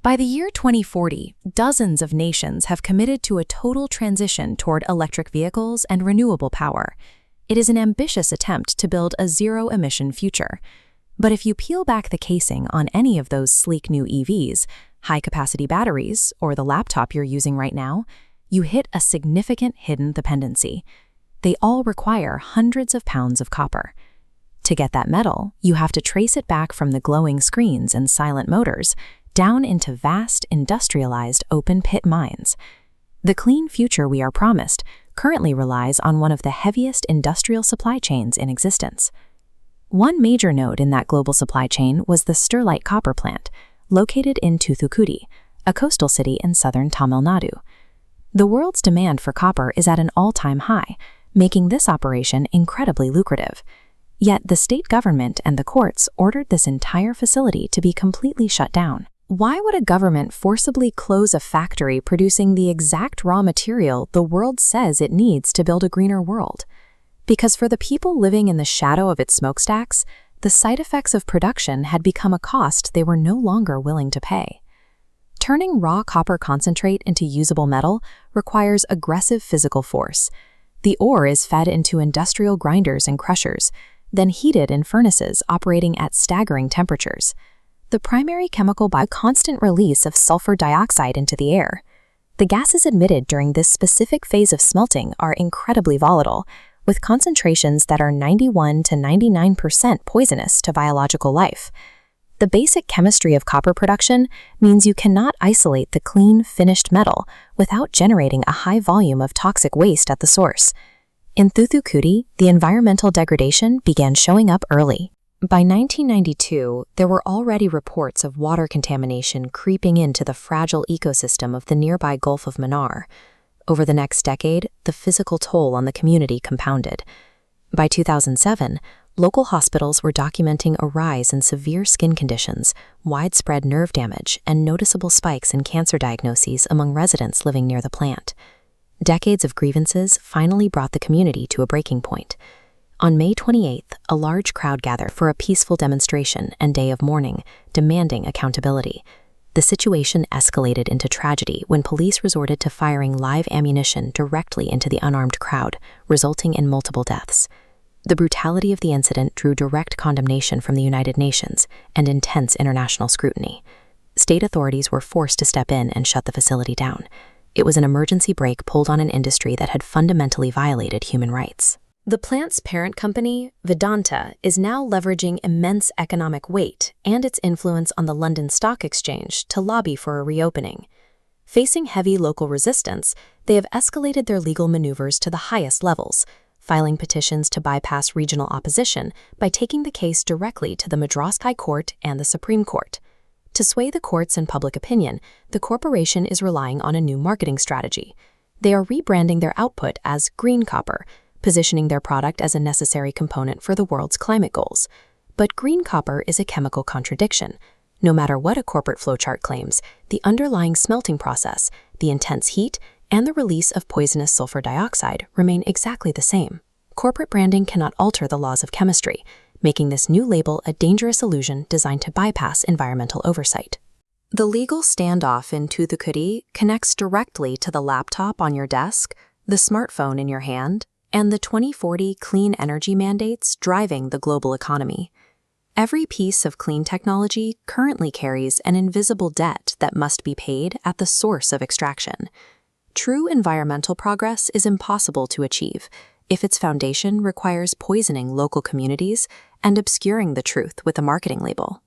By the year 2040, dozens of nations have committed to a total transition toward electric vehicles and renewable power. It is an ambitious attempt to build a zero-emission future. But if you peel back the casing on any of those sleek new EVs, high-capacity batteries, or the laptop you're using right now, you hit a significant hidden dependency. They all require hundreds of pounds of copper. To get that metal, you have to trace it back from the glowing screens and silent motors down into vast, industrialized open-pit mines. The clean future we are promised currently relies on one of the heaviest industrial supply chains in existence. One major node in that global supply chain was the Sterlite Copper Plant, located in Thoothukudi, a coastal city in southern Tamil Nadu. The world's demand for copper is at an all-time high, making this operation incredibly lucrative. Yet the state government and the courts ordered this entire facility to be completely shut down. Why would a government forcibly close a factory producing the exact raw material the world says it needs to build a greener world? Because for the people living in the shadow of its smokestacks, the side effects of production had become a cost they were no longer willing to pay. Turning raw copper concentrate into usable metal requires aggressive physical force. The ore is fed into industrial grinders and crushers, then heated in furnaces operating at staggering temperatures. The primary chemical by constant release of sulfur dioxide into the air. The gases emitted during this specific phase of smelting are incredibly volatile, with concentrations that are 91 to 99% poisonous to biological life. The basic chemistry of copper production means you cannot isolate the clean, finished metal without generating a high volume of toxic waste at the source. In Thoothukudi, the environmental degradation began showing up early. By 1992, there were already reports of water contamination creeping into the fragile ecosystem of the nearby Gulf of Mannar. Over the next decade, the physical toll on the community compounded. By 2007, local hospitals were documenting a rise in severe skin conditions, widespread nerve damage, and noticeable spikes in cancer diagnoses among residents living near the plant. Decades of grievances finally brought the community to a breaking point. On May 28th, a large crowd gathered for a peaceful demonstration and day of mourning, demanding accountability. The situation escalated into tragedy when police resorted to firing live ammunition directly into the unarmed crowd, resulting in multiple deaths. The brutality of the incident drew direct condemnation from the United Nations and intense international scrutiny. State authorities were forced to step in and shut the facility down. It was an emergency brake pulled on an industry that had fundamentally violated human rights. The plant's parent company, Vedanta, is now leveraging immense economic weight and its influence on the London Stock Exchange to lobby for a reopening. Facing heavy local resistance, they have escalated their legal maneuvers to the highest levels, filing petitions to bypass regional opposition by taking the case directly to the Madras High Court and the Supreme Court. To sway the courts and public opinion, the corporation is relying on a new marketing strategy. They are rebranding their output as green copper, positioning their product as a necessary component for the world's climate goals. But green copper is a chemical contradiction. No matter what a corporate flowchart claims, the underlying smelting process, the intense heat, and the release of poisonous sulfur dioxide remain exactly the same. Corporate branding cannot alter the laws of chemistry, making this new label a dangerous illusion designed to bypass environmental oversight. The legal standoff in Thoothukudi connects directly to the laptop on your desk, the smartphone in your hand, and the 2040 clean energy mandates driving the global economy. Every piece of clean technology currently carries an invisible debt that must be paid at the source of extraction. True environmental progress is impossible to achieve if its foundation requires poisoning local communities and obscuring the truth with a marketing label.